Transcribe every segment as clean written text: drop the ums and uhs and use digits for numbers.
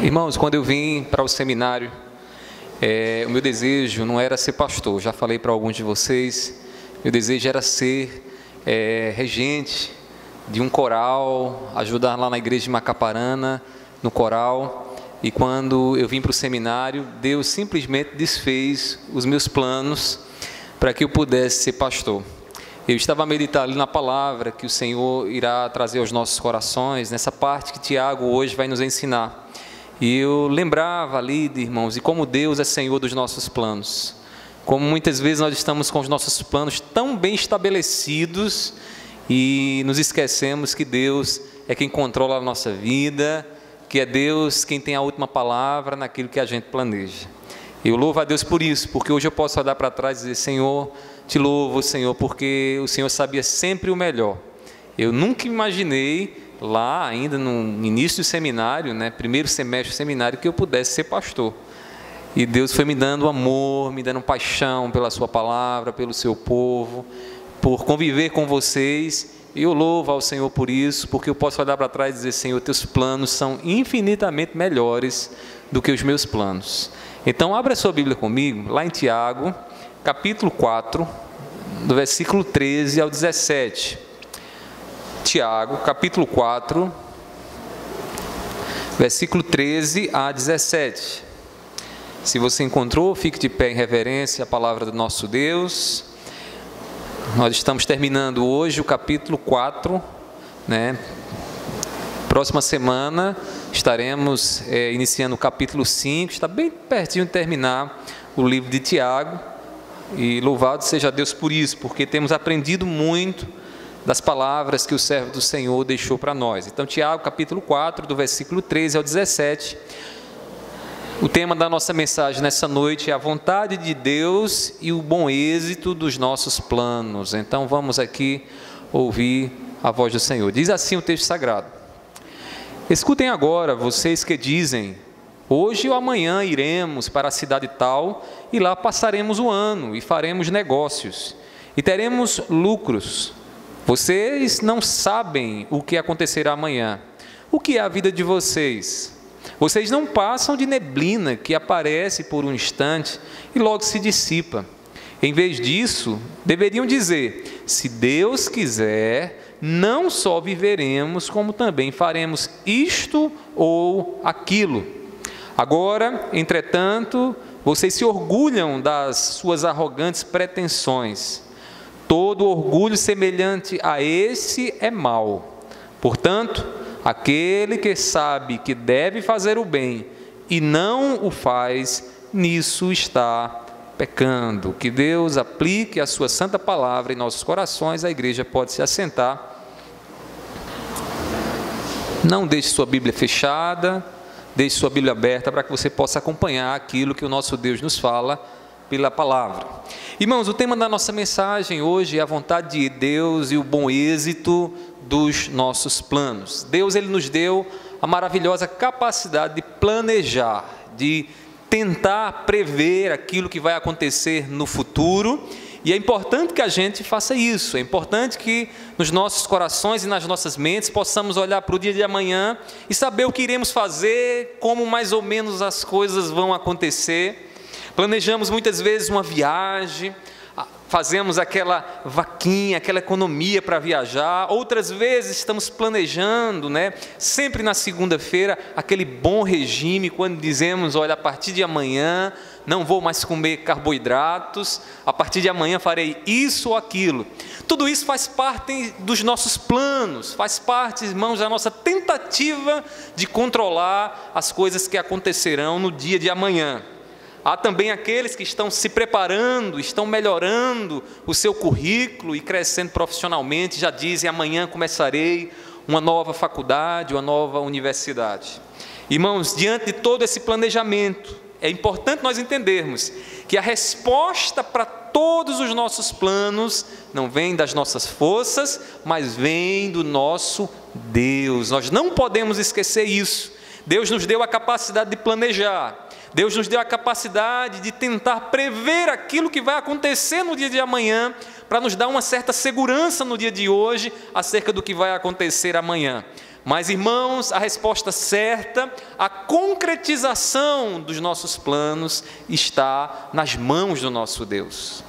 Irmãos, quando eu vim para o seminário, o meu desejo não era ser pastor. Já falei para alguns de vocês, meu desejo era ser regente de um coral, ajudar lá na igreja de Macaparana, no coral. E quando eu vim para o seminário, Deus simplesmente desfez os meus planos para que eu pudesse ser pastor. Eu estava a meditar ali na palavra que o Senhor irá trazer aos nossos corações, nessa parte que Tiago hoje vai nos ensinar. E eu lembrava ali, irmãos, de como Deus é Senhor dos nossos planos. Como muitas vezes nós estamos com os nossos planos tão bem estabelecidos e nos esquecemos que Deus é quem controla a nossa vida, que é Deus quem tem a última palavra naquilo que a gente planeja. Eu louvo a Deus por isso, porque hoje eu posso olhar para trás e dizer: Senhor, te louvo, Senhor, porque o Senhor sabia sempre o melhor. Eu nunca imaginei, lá ainda no início do seminário, primeiro semestre do seminário, que eu pudesse ser pastor. E Deus foi me dando amor, me dando paixão pela sua palavra, pelo seu povo, por conviver com vocês. E eu louvo ao Senhor por isso, porque eu posso olhar para trás e dizer: Senhor, teus planos são infinitamente melhores do que os meus planos. Então, abra a sua Bíblia comigo, lá em Tiago, capítulo 4, do versículo 13 ao 17. Tiago, capítulo 4, versículo 13 a 17. Se você encontrou, fique de pé em reverência à palavra do nosso Deus. Nós estamos terminando hoje o capítulo 4, Próxima semana estaremos iniciando o capítulo 5, está bem pertinho de terminar o livro de Tiago. E louvado seja Deus por isso, porque temos aprendido muito das palavras que o servo do Senhor deixou para nós. Então, Tiago, capítulo 4, do versículo 13 ao 17. O tema da nossa mensagem nessa noite é a vontade de Deus e o bom êxito dos nossos planos. Então, vamos aqui ouvir a voz do Senhor. Diz assim o texto sagrado: escutem agora, vocês que dizem: hoje ou amanhã iremos para a cidade tal, e lá passaremos o ano, e faremos negócios, e teremos lucros. Vocês não sabem o que acontecerá amanhã. O que é a vida de vocês? Vocês não passam de neblina que aparece por um instante e logo se dissipa. Em vez disso, deveriam dizer: se Deus quiser, não só viveremos, como também faremos isto ou aquilo. Agora, entretanto, vocês se orgulham das suas arrogantes pretensões. Todo orgulho semelhante a esse é mau. Portanto, aquele que sabe que deve fazer o bem e não o faz, nisso está pecando. Que Deus aplique a sua santa palavra em nossos corações. A igreja pode se assentar. Não deixe sua Bíblia fechada, deixe sua Bíblia aberta para que você possa acompanhar aquilo que o nosso Deus nos fala pela palavra. Irmãos, o tema da nossa mensagem hoje é a vontade de Deus e o bom êxito dos nossos planos. Deus, Ele nos deu a maravilhosa capacidade de planejar, de tentar prever aquilo que vai acontecer no futuro. E é importante que a gente faça isso, é importante que nos nossos corações e nas nossas mentes possamos olhar para o dia de amanhã e saber o que iremos fazer, como mais ou menos as coisas vão acontecer. Planejamos muitas vezes uma viagem, fazemos aquela vaquinha, aquela economia para viajar. Outras vezes estamos planejando, sempre na segunda-feira, aquele bom regime, quando dizemos: olha, a partir de amanhã não vou mais comer carboidratos, a partir de amanhã farei isso ou aquilo. Tudo isso faz parte dos nossos planos, faz parte, irmãos, da nossa tentativa de controlar as coisas que acontecerão no dia de amanhã. Há também aqueles que estão se preparando, estão melhorando o seu currículo e crescendo profissionalmente, já dizem: amanhã começarei uma nova faculdade, uma nova universidade. Irmãos, diante de todo esse planejamento, é importante nós entendermos que a resposta para todos os nossos planos não vem das nossas forças, mas vem do nosso Deus. Nós não podemos esquecer isso. Deus nos deu a capacidade de planejar. Deus nos deu a capacidade de tentar prever aquilo que vai acontecer no dia de amanhã, para nos dar uma certa segurança no dia de hoje acerca do que vai acontecer amanhã. Mas, irmãos, a resposta certa, a concretização dos nossos planos está nas mãos do nosso Deus.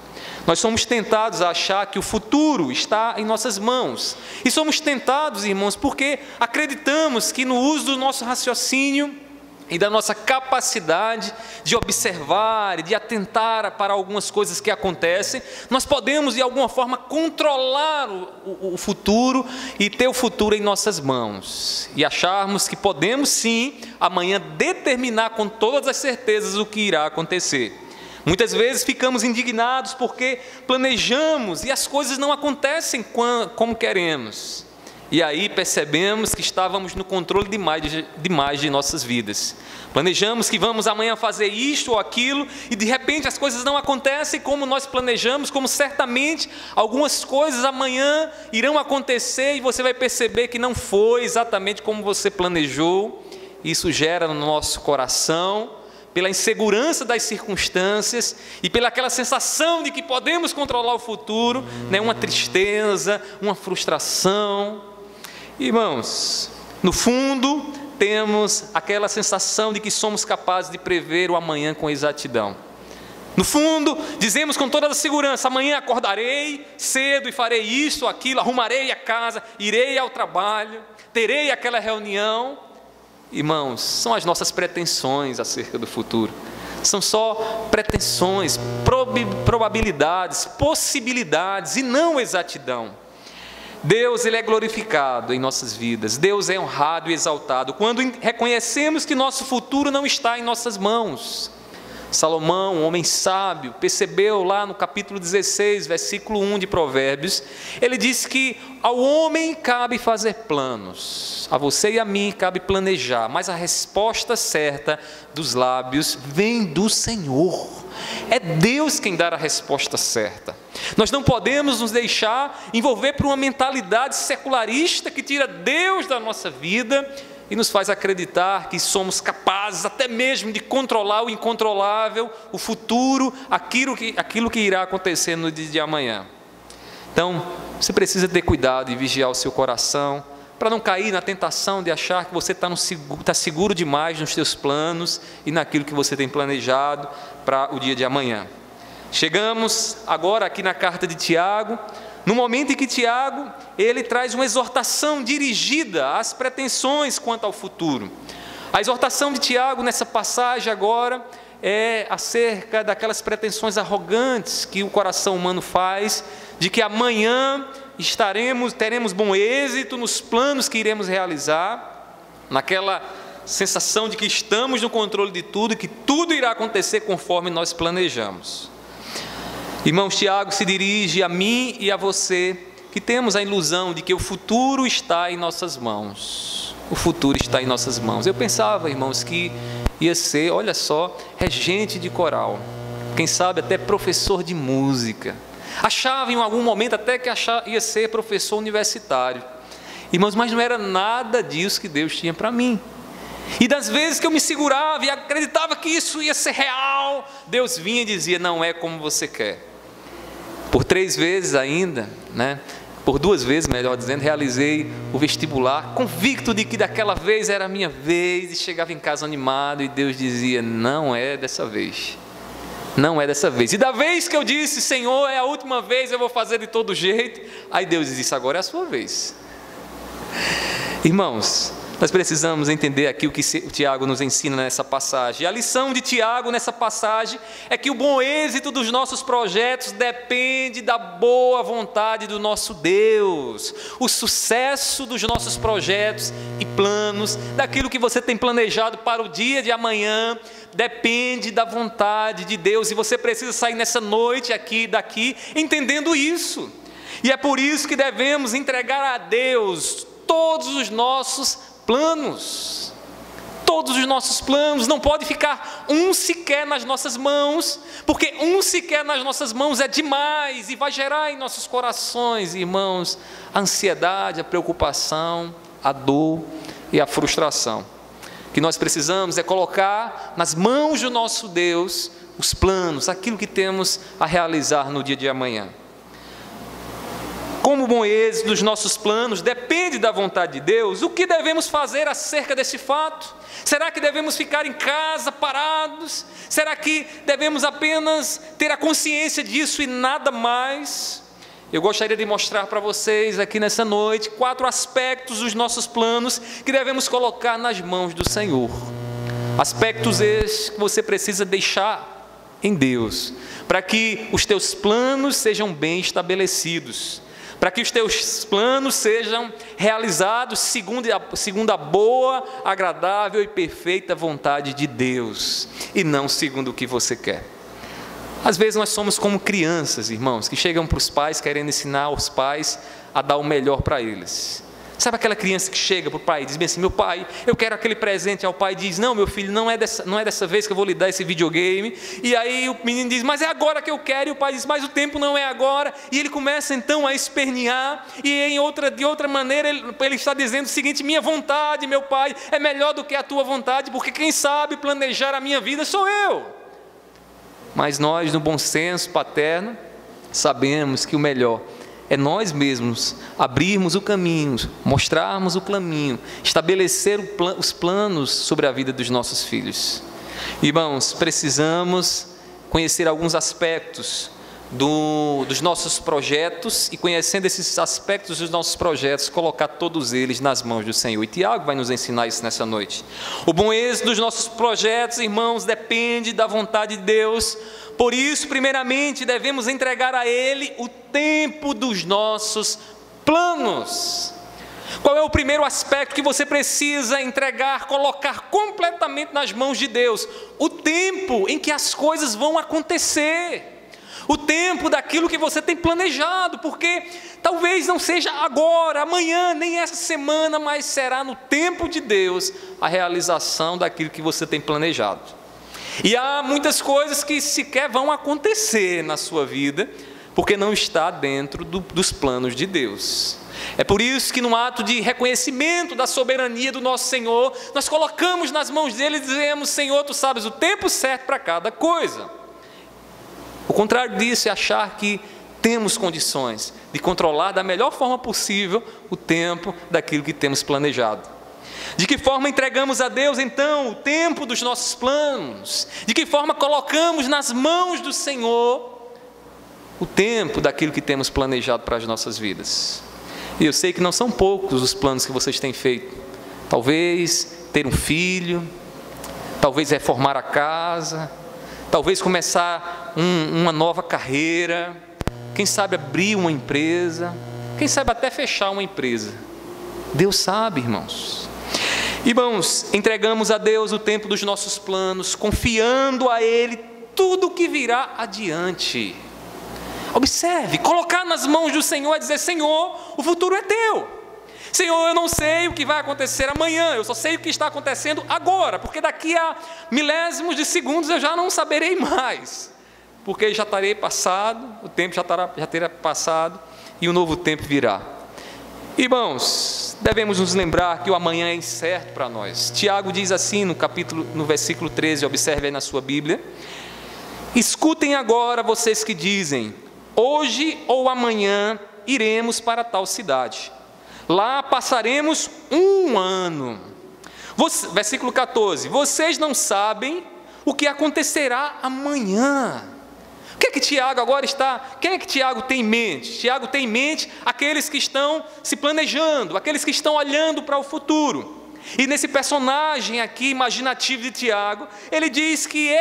Nós somos tentados a achar que o futuro está em nossas mãos. E somos tentados, irmãos, porque acreditamos que no uso do nosso raciocínio e da nossa capacidade de observar e de atentar para algumas coisas que acontecem, nós podemos de alguma forma controlar o futuro e ter o futuro em nossas mãos. E acharmos que podemos sim, amanhã, determinar com todas as certezas o que irá acontecer. Muitas vezes ficamos indignados porque planejamos e as coisas não acontecem como queremos. E aí percebemos que estávamos no controle demais de nossas vidas. Planejamos que vamos amanhã fazer isto ou aquilo e de repente as coisas não acontecem como nós planejamos, como certamente algumas coisas amanhã irão acontecer e você vai perceber que não foi exatamente como você planejou. Isso gera no nosso coração, pela insegurança das circunstâncias e pela aquela sensação de que podemos controlar o futuro, né? Uma tristeza, uma frustração. Irmãos, no fundo, temos aquela sensação de que somos capazes de prever o amanhã com exatidão. No fundo, dizemos com toda a segurança: amanhã acordarei cedo e farei isso ou aquilo, arrumarei a casa, irei ao trabalho, terei aquela reunião. Irmãos, são as nossas pretensões acerca do futuro. São só pretensões, probabilidades, possibilidades e não exatidão. Deus, Ele é glorificado em nossas vidas. Deus é honrado e exaltado quando reconhecemos que nosso futuro não está em nossas mãos. Salomão, um homem sábio, percebeu lá no capítulo 16, versículo 1 de Provérbios, ele disse que ao homem cabe fazer planos, a você e a mim cabe planejar, mas a resposta certa dos lábios vem do Senhor. É Deus quem dá a resposta certa. Nós não podemos nos deixar envolver por uma mentalidade secularista que tira Deus da nossa vida e nos faz acreditar que somos capazes até mesmo de controlar o incontrolável, o futuro, aquilo que irá acontecer no dia de amanhã. Então, você precisa ter cuidado e vigiar o seu coração, para não cair na tentação de achar que você está seguro demais nos seus planos e naquilo que você tem planejado para o dia de amanhã. Chegamos agora aqui na carta de Tiago, no momento em que Tiago, ele traz uma exortação dirigida às pretensões quanto ao futuro. A exortação de Tiago nessa passagem agora é acerca daquelas pretensões arrogantes que o coração humano faz, de que amanhã teremos bom êxito nos planos que iremos realizar, naquela sensação de que estamos no controle de tudo e que tudo irá acontecer conforme nós planejamos. Irmãos, Tiago se dirige a mim e a você, que temos a ilusão de que o futuro está em nossas mãos. O futuro está em nossas mãos. Eu pensava, irmãos, que ia ser, olha só, regente de coral, quem sabe até professor de música. Achava em algum momento até que ia ser professor universitário. Irmãos, mas não era nada disso que Deus tinha para mim. E das vezes que eu me segurava e acreditava que isso ia ser real, Deus vinha e dizia: não é como você quer. Por 3 vezes ainda, por 2 vezes, melhor dizendo, realizei o vestibular, convicto de que daquela vez era a minha vez, e chegava em casa animado e Deus dizia: não é dessa vez, não é dessa vez. E da vez que eu disse: Senhor, é a última vez, eu vou fazer de todo jeito, aí Deus disse: agora é a sua vez. Irmãos, nós precisamos entender aqui o que o Tiago nos ensina nessa passagem. A lição de Tiago nessa passagem é que o bom êxito dos nossos projetos depende da boa vontade do nosso Deus. O sucesso dos nossos projetos e planos, daquilo que você tem planejado para o dia de amanhã, depende da vontade de Deus. E você precisa sair nessa noite daqui, entendendo isso. E é por isso que devemos entregar a Deus todos os nossos planos. Todos os nossos planos. Não pode ficar um sequer nas nossas mãos, porque um sequer nas nossas mãos é demais e vai gerar em nossos corações, irmãos, a ansiedade, a preocupação, a dor e a frustração. O que nós precisamos é colocar nas mãos do nosso Deus os planos, aquilo que temos a realizar no dia de amanhã. Como bom êxito dos nossos planos depende da vontade de Deus, o que devemos fazer acerca desse fato? Será que devemos ficar em casa parados? Será que devemos apenas ter a consciência disso e nada mais? Eu gostaria de mostrar para vocês aqui nessa noite 4 aspectos dos nossos planos que devemos colocar nas mãos do Senhor. Aspectos esses que você precisa deixar em Deus, para que os teus planos sejam bem estabelecidos, para que os teus planos sejam realizados segundo a boa, agradável e perfeita vontade de Deus, e não segundo o que você quer. Às vezes nós somos como crianças, irmãos, que chegam para os pais querendo ensinar os pais a dar o melhor para eles. Sabe aquela criança que chega para o pai e diz bem assim: meu pai, eu quero aquele presente. Aí o pai diz: não, meu filho, não é dessa vez que eu vou lhe dar esse videogame. E aí o menino diz: mas é agora que eu quero. E o pai diz: mas o tempo não é agora. E ele começa então a espernear. E de outra maneira ele está dizendo o seguinte: minha vontade, meu pai, é melhor do que a tua vontade, porque quem sabe planejar a minha vida sou eu. Mas nós, no bom senso paterno, sabemos que o melhor é nós mesmos abrirmos o caminho, mostrarmos o caminho, estabelecer os planos sobre a vida dos nossos filhos. Precisamos conhecer alguns aspectos dos nossos projetos, e conhecendo esses aspectos dos nossos projetos, colocar todos eles nas mãos do Senhor. E Tiago vai nos ensinar isso nessa noite. O bom êxito dos nossos projetos, irmãos, depende da vontade de Deus. Por isso, primeiramente, devemos entregar a Ele o tempo dos nossos planos. Qual é o primeiro aspecto que você precisa entregar, colocar completamente nas mãos de Deus? O tempo em que as coisas vão acontecer. O tempo daquilo que você tem planejado, porque talvez não seja agora, amanhã, nem essa semana, mas será no tempo de Deus a realização daquilo que você tem planejado. E há muitas coisas que sequer vão acontecer na sua vida, porque não está dentro dos planos de Deus. É por isso que no ato de reconhecimento da soberania do nosso Senhor, nós colocamos nas mãos dele e dizemos: Senhor, tu sabes o tempo certo para cada coisa. O contrário disso é achar que temos condições de controlar da melhor forma possível o tempo daquilo que temos planejado. De que forma entregamos a Deus, então, o tempo dos nossos planos? De que forma colocamos nas mãos do Senhor o tempo daquilo que temos planejado para as nossas vidas? E eu sei que não são poucos os planos que vocês têm feito. Talvez ter um filho, talvez reformar a casa, talvez começar uma nova carreira, quem sabe abrir uma empresa, quem sabe até fechar uma empresa. Deus sabe, irmãos. Irmãos, entregamos a Deus o tempo dos nossos planos, confiando a Ele tudo o que virá adiante. Observe, colocar nas mãos do Senhor é dizer: Senhor, o futuro é teu. Senhor, eu não sei o que vai acontecer amanhã, eu só sei o que está acontecendo agora, porque daqui a milésimos de segundos eu já não saberei mais, porque já estarei passado, o tempo já terá passado e o novo tempo virá. Irmãos, devemos nos lembrar que o amanhã é incerto para nós. Tiago diz assim no versículo 13, observe aí na sua Bíblia: escutem agora vocês que dizem: hoje ou amanhã iremos para tal cidade, lá passaremos um ano. Versículo 14: vocês não sabem o que acontecerá amanhã. O que é que Tiago agora está? Quem é que Tiago tem em mente? Tiago tem em mente aqueles que estão se planejando, aqueles que estão olhando para o futuro. E nesse personagem aqui imaginativo de Tiago, ele diz que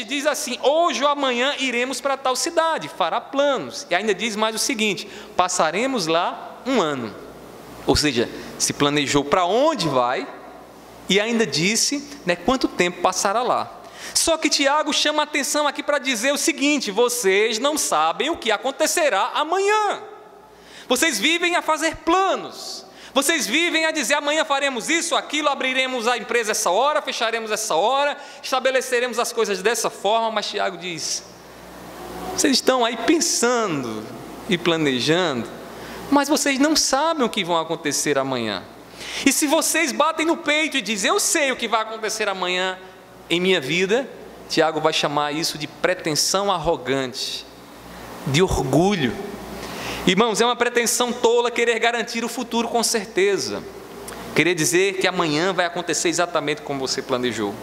diz assim: hoje ou amanhã iremos para tal cidade, fará planos. E ainda diz mais o seguinte: passaremos lá um ano. Ou seja, se planejou para onde vai e ainda disse, quanto tempo passará lá. Só que Tiago chama a atenção aqui para dizer o seguinte: vocês não sabem o que acontecerá amanhã. Vocês vivem a fazer planos, vocês vivem a dizer: amanhã faremos isso, aquilo, abriremos a empresa essa hora, fecharemos essa hora, estabeleceremos as coisas dessa forma. Mas Tiago diz: vocês estão aí pensando e planejando, mas vocês não sabem o que vai acontecer amanhã. E se vocês batem no peito e dizem: eu sei o que vai acontecer amanhã em minha vida, Tiago vai chamar isso de pretensão arrogante, de orgulho. Irmãos, é uma pretensão tola querer garantir o futuro com certeza. Querer dizer que amanhã vai acontecer exatamente como você planejou.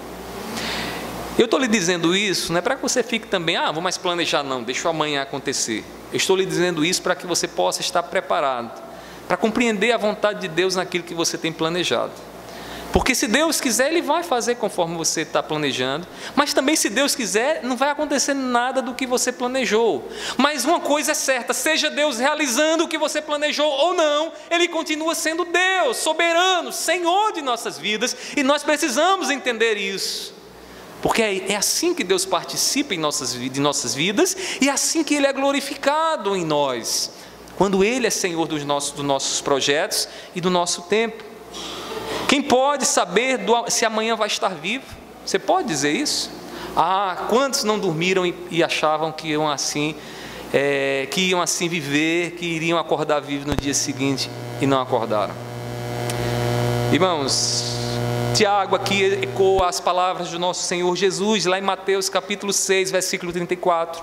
Eu estou lhe dizendo isso, não é para que você fique também, vou mais planejar não, deixa o amanhã acontecer. Eu estou lhe dizendo isso para que você possa estar preparado, para compreender a vontade de Deus naquilo que você tem planejado. Porque se Deus quiser, Ele vai fazer conforme você está planejando. Mas também se Deus quiser, não vai acontecer nada do que você planejou. Mas uma coisa é certa, seja Deus realizando o que você planejou ou não, Ele continua sendo Deus, soberano, Senhor de nossas vidas. E nós precisamos entender isso. Porque é assim que Deus participa em nossas vidas e é assim que Ele é glorificado em nós. Quando Ele é Senhor dos nossos projetos e do nosso tempo. Quem pode saber se amanhã vai estar vivo? Você pode dizer isso? Quantos não dormiram e achavam que iam assim viver, que iriam acordar vivos no dia seguinte e não acordaram? Irmãos, Tiago aqui ecoa as palavras do nosso Senhor Jesus, lá em Mateus capítulo 6, versículo 34.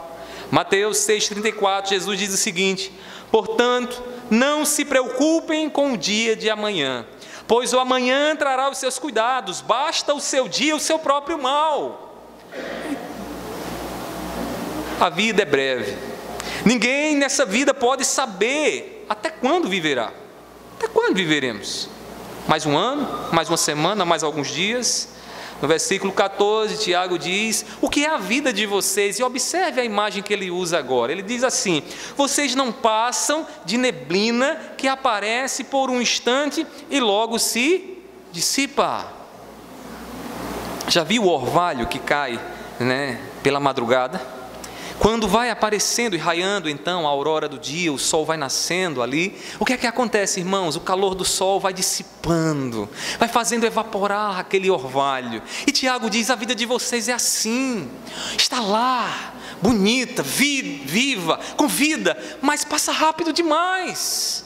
Mateus 6, 34, Jesus diz o seguinte: portanto, não se preocupem com o dia de amanhã, pois o amanhã trará os seus cuidados, basta o seu dia o seu próprio mal. A vida é breve, ninguém nessa vida pode saber até quando viverá. Até quando viveremos? Mais um ano? Mais uma semana? Mais alguns dias? No versículo 14, Tiago diz: o que é a vida de vocês? E observe a imagem que ele usa agora. Ele diz assim: vocês não passam de neblina que aparece por um instante e logo se dissipa. Já viu o orvalho que cai, pela madrugada? Quando vai aparecendo e raiando então a aurora do dia, o sol vai nascendo ali, o que é que acontece, irmãos? O calor do sol vai dissipando, vai fazendo evaporar aquele orvalho. E Tiago diz: a vida de vocês é assim, está lá, bonita, viva, com vida, mas passa rápido demais.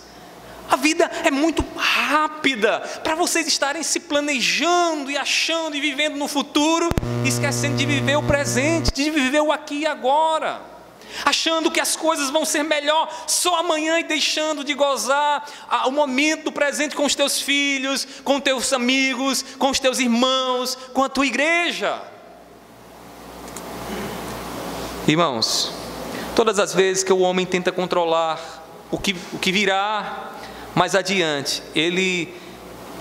A vida é muito rápida para vocês estarem se planejando e achando e vivendo no futuro, esquecendo de viver o presente, de viver o aqui e agora, achando que as coisas vão ser melhor só amanhã e deixando de gozar o momento do presente com os teus filhos, com os teus amigos, com os teus irmãos, com a tua igreja. Irmãos, todas as vezes que o homem tenta controlar o que virá mais adiante, ele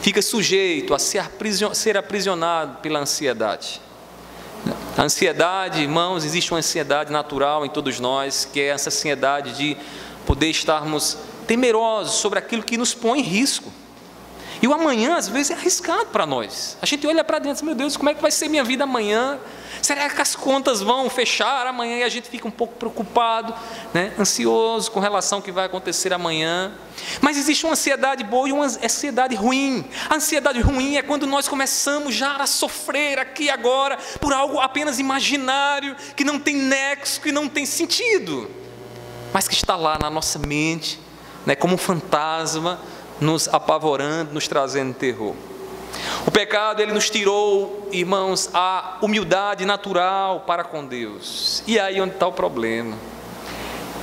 fica sujeito a ser aprisionado pela ansiedade. A ansiedade, irmãos, existe uma ansiedade natural em todos nós, que é essa ansiedade de poder estarmos temerosos sobre aquilo que nos põe em risco. E o amanhã, às vezes, é arriscado para nós. A gente olha para dentro e diz: meu Deus, como é que vai ser minha vida amanhã? Será que as contas vão fechar amanhã? E a gente fica um pouco preocupado, ansioso com relação ao que vai acontecer amanhã. Mas existe uma ansiedade boa e uma ansiedade ruim. A ansiedade ruim é quando nós começamos já a sofrer aqui e agora por algo apenas imaginário, que não tem nexo, que não tem sentido, mas que está lá na nossa mente, como um fantasma, nos apavorando, nos trazendo terror. O pecado, ele nos tirou, irmãos, a humildade natural para com Deus. E aí onde está o problema?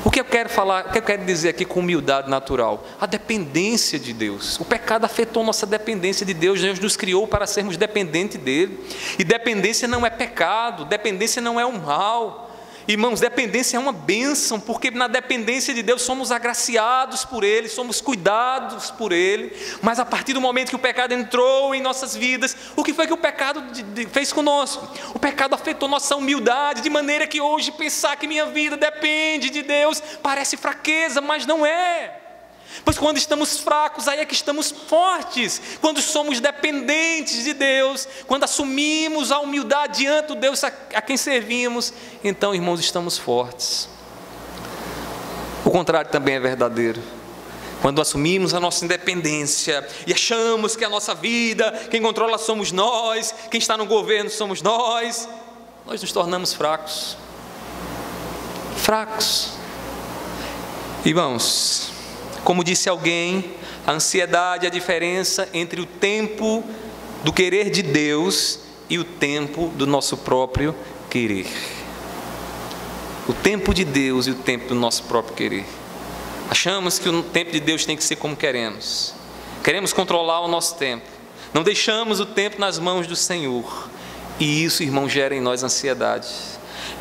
O que eu quero falar, o que eu quero dizer aqui com humildade natural? A dependência de Deus. O pecado afetou nossa dependência de Deus. Deus nos criou para sermos dependentes dele. E dependência não é pecado, dependência não é um mal. Irmãos, dependência é uma bênção, porque na dependência de Deus somos agraciados por Ele, somos cuidados por Ele. Mas a partir do momento que o pecado entrou em nossas vidas, o que foi que o pecado fez conosco? O pecado afetou nossa humildade, de maneira que hoje pensar que minha vida depende de Deus parece fraqueza, mas não é. Pois quando estamos fracos, aí é que estamos fortes. Quando somos dependentes de Deus, quando assumimos a humildade diante do Deus a quem servimos, então, irmãos, estamos fortes. O contrário também é verdadeiro. Quando assumimos a nossa independência e achamos que a nossa vida, quem controla somos nós, quem está no governo somos nós nos tornamos fracos. Fracos. Irmãos, como disse alguém, a ansiedade é a diferença entre o tempo do querer de Deus e o tempo do nosso próprio querer. O tempo de Deus e o tempo do nosso próprio querer. Achamos que o tempo de Deus tem que ser como queremos. Queremos controlar o nosso tempo. Não deixamos o tempo nas mãos do Senhor. E isso, irmão, gera em nós ansiedade.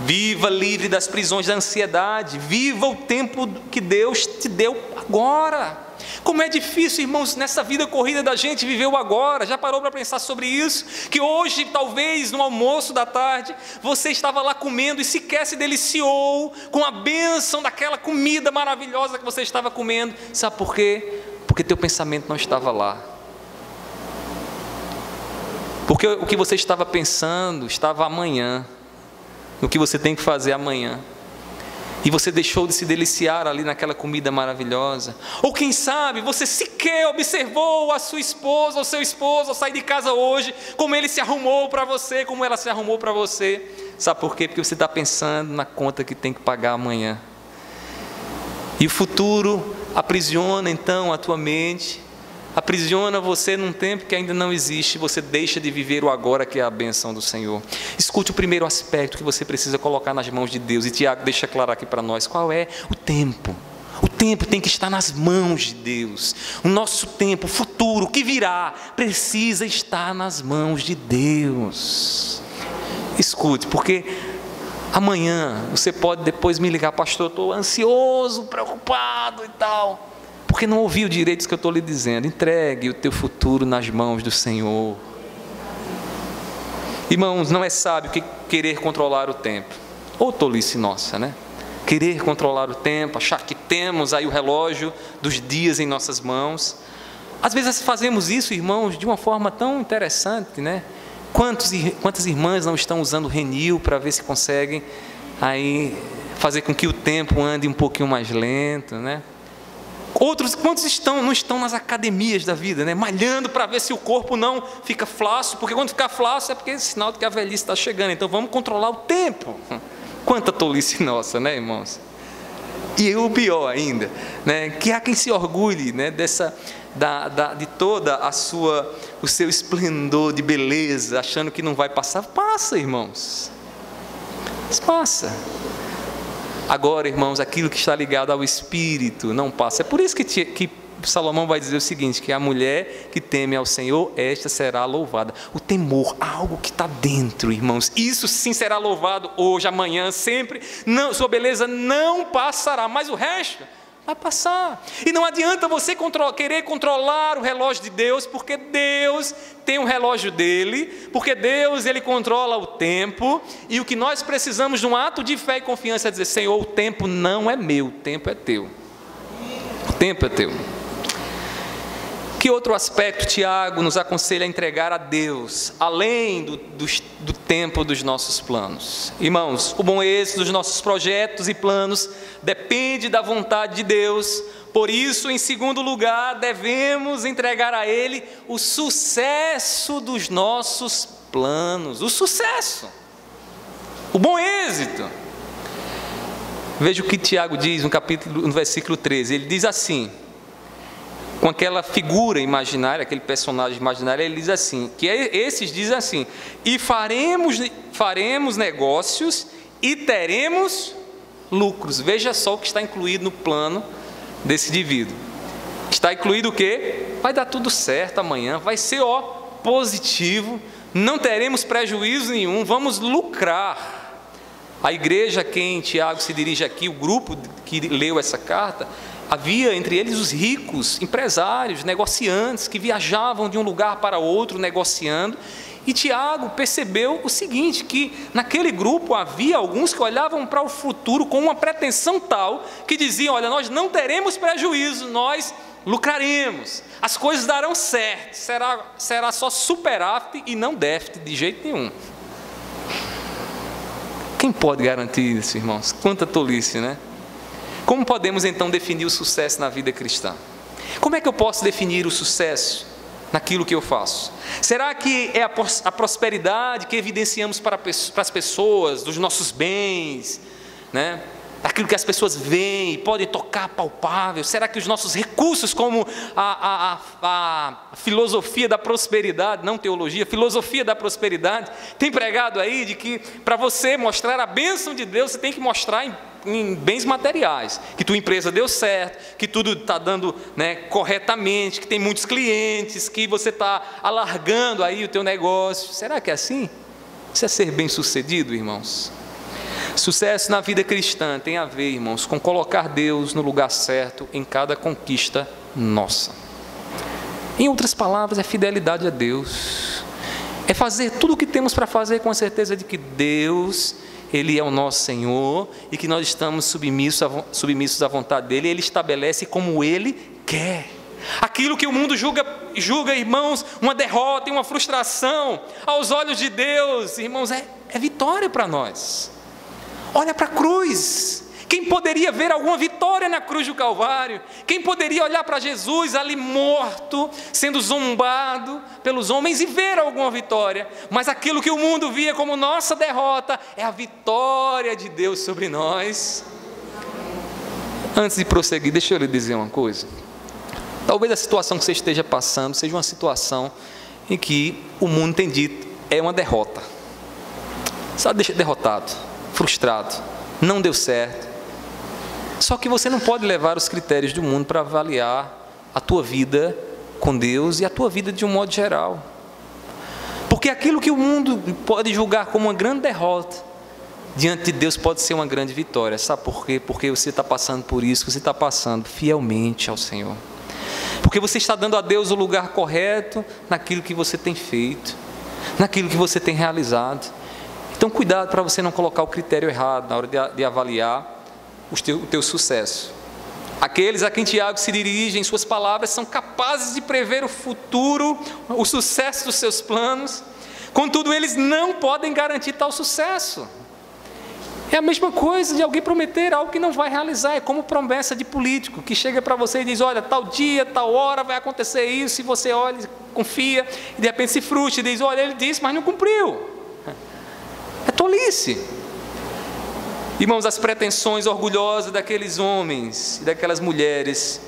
Viva livre das prisões da ansiedade. Viva o tempo que Deus te deu agora. Como é difícil, irmãos, nessa vida corrida da gente viver o agora. Já parou para pensar sobre isso? Que hoje, talvez, no almoço da tarde, você estava lá comendo e sequer se deliciou com a bênção daquela comida maravilhosa que você estava comendo. Sabe por quê? Porque teu pensamento não estava lá. Porque o que você estava pensando estava amanhã, no que você tem que fazer amanhã. E você deixou de se deliciar ali naquela comida maravilhosa. Ou quem sabe, você sequer observou a sua esposa ou seu esposo ao sair de casa hoje, como ele se arrumou para você, como ela se arrumou para você. Sabe por quê? Porque você está pensando na conta que tem que pagar amanhã. E o futuro aprisiona então a tua mente, aprisiona você num tempo que ainda não existe. Você deixa de viver o agora, que é a bênção do Senhor. Escute o primeiro aspecto que você precisa colocar nas mãos de Deus. E Tiago deixa claro aqui para nós qual é o tempo. O tempo tem que estar nas mãos de Deus. O nosso tempo, o futuro, o que virá, precisa estar nas mãos de Deus. Escute, porque amanhã você pode depois me ligar: pastor, eu estou ansioso, preocupado e tal, porque não ouviu direito isso que eu estou lhe dizendo. Entregue o teu futuro nas mãos do Senhor. Irmãos, não é sábio querer controlar o tempo. Ou tolice nossa, né? Querer controlar o tempo, achar que temos aí o relógio dos dias em nossas mãos. Às vezes fazemos isso, irmãos, de uma forma tão interessante, né? Quantas irmãs não estão usando o Renil para ver se conseguem aí fazer com que o tempo ande um pouquinho mais lento, né? Outros, quantos não estão nas academias da vida, né? Malhando para ver se o corpo não fica flácido, porque quando ficar flácido é porque é sinal de que a velhice está chegando. Então vamos controlar o tempo. Quanta tolice nossa, né, irmãos? E o pior ainda, né, que há quem se orgulhe, né, de toda o seu esplendor de beleza, achando que não vai passar. Passa, irmãos. Passa. Agora, irmãos, aquilo que está ligado ao Espírito não passa. É por isso que Salomão vai dizer o seguinte, que a mulher que teme ao Senhor, esta será louvada. O temor, algo que está dentro, irmãos, isso sim será louvado hoje, amanhã, sempre. Não, sua beleza não passará, mas o resto vai passar. E não adianta você querer controlar o relógio de Deus, porque Deus tem um relógio dele, porque Deus, ele controla o tempo. E o que nós precisamos de um ato de fé e confiança é dizer: Senhor, o tempo não é meu, o tempo é teu. O tempo é teu. Que outro aspecto Tiago nos aconselha a entregar a Deus, além do tempo dos nossos planos? Irmãos, o bom êxito dos nossos projetos e planos depende da vontade de Deus. Por isso, em segundo lugar, devemos entregar a Ele o sucesso dos nossos planos. O sucesso, o bom êxito. Veja o que Tiago diz no versículo 13. Ele diz assim, com aquela figura imaginária, aquele personagem imaginário, ele diz assim, que esses dizem assim: e faremos negócios e teremos lucros. Veja só o que está incluído no plano desse indivíduo. Está incluído o quê? Vai dar tudo certo amanhã, vai ser positivo, não teremos prejuízo nenhum, vamos lucrar. A igreja a quem Tiago se dirige aqui, o grupo que leu essa carta, havia entre eles os ricos, empresários, negociantes, que viajavam de um lugar para outro negociando. E Tiago percebeu o seguinte, que naquele grupo havia alguns que olhavam para o futuro com uma pretensão tal, que diziam: olha, nós não teremos prejuízo, nós lucraremos, as coisas darão certo, será só superávit e não déficit de jeito nenhum. Quem pode garantir isso, irmãos? Quanta tolice, né? Como podemos então definir o sucesso na vida cristã? Como é que eu posso definir o sucesso naquilo que eu faço? Será que é a prosperidade que evidenciamos para as pessoas, dos nossos bens, né? aquilo que as pessoas veem, podem tocar palpável? Será que os nossos recursos, como a filosofia da prosperidade, não teologia, filosofia da prosperidade, tem pregado aí de que para você mostrar a bênção de Deus, você tem que mostrar em bens materiais, que tua empresa deu certo, que tudo está dando, né, corretamente, que tem muitos clientes, que você está alargando aí o teu negócio. Será que é assim? Isso é ser bem sucedido, irmãos? Sucesso na vida cristã tem a ver, irmãos, com colocar Deus no lugar certo em cada conquista nossa. Em outras palavras, é fidelidade a Deus, é fazer tudo o que temos para fazer com a certeza de que Deus, Ele é o nosso Senhor e que nós estamos submissos à vontade dEle. Ele estabelece como Ele quer. Aquilo que o mundo julga, irmãos, uma derrota e uma frustração, aos olhos de Deus, irmãos, é vitória para nós. Olha para a cruz. Quem poderia ver alguma vitória na cruz do Calvário? Quem poderia olhar para Jesus ali morto, sendo zombado pelos homens e ver alguma vitória? Mas aquilo que o mundo via como nossa derrota é a vitória de Deus sobre nós. Antes de prosseguir, deixa eu lhe dizer uma coisa. Talvez a situação que você esteja passando seja uma situação em que o mundo tem dito é uma derrota. Sabe, deixa derrotado, frustrado, não deu certo. Só que você não pode levar os critérios do mundo para avaliar a tua vida com Deus e a tua vida de um modo geral. Porque aquilo que o mundo pode julgar como uma grande derrota, diante de Deus pode ser uma grande vitória. Sabe por quê? Porque você está passando por isso, você está passando fielmente ao Senhor. Porque você está dando a Deus o lugar correto naquilo que você tem feito, naquilo que você tem realizado. Então cuidado para você não colocar o critério errado na hora de avaliar o teu sucesso. Aqueles a quem Tiago se dirige em suas palavras são capazes de prever o futuro, o sucesso dos seus planos, contudo eles não podem garantir tal sucesso. É a mesma coisa de alguém prometer algo que não vai realizar. É como promessa de político que chega para você e diz: olha, tal dia, tal hora vai acontecer isso, e você olha, confia, e de repente se frustra e diz: olha, ele disse, mas não cumpriu. É tolice. Irmãos, as pretensões orgulhosas daqueles homens e daquelas mulheres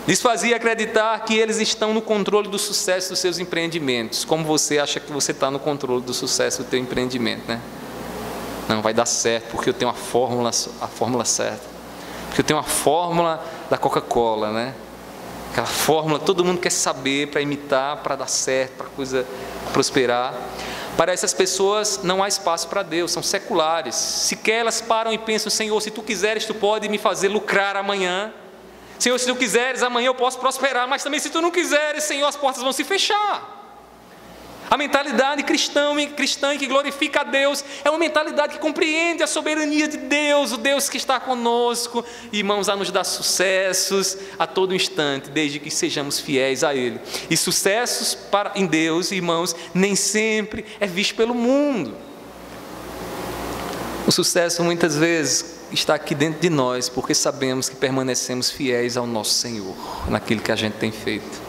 lhes fazia acreditar que eles estão no controle do sucesso dos seus empreendimentos. Como você acha que você está no controle do sucesso do teu empreendimento, né? Não, vai dar certo porque eu tenho a fórmula certa, porque eu tenho a fórmula da Coca-Cola, né? Aquela fórmula todo mundo quer saber para imitar, para dar certo, para a coisa prosperar. Para essas pessoas não há espaço para Deus, são seculares. Sequer elas param e pensam: Senhor, se Tu quiseres, Tu pode me fazer lucrar amanhã. Senhor, se Tu quiseres, amanhã eu posso prosperar. Mas também se Tu não quiseres, Senhor, as portas vão se fechar. A mentalidade cristã e que glorifica a Deus é uma mentalidade que compreende a soberania de Deus, o Deus que está conosco, irmãos, a nos dar sucessos a todo instante, desde que sejamos fiéis a Ele. E sucessos em Deus, irmãos, nem sempre é visto pelo mundo. O sucesso muitas vezes está aqui dentro de nós, porque sabemos que permanecemos fiéis ao nosso Senhor, naquilo que a gente tem feito.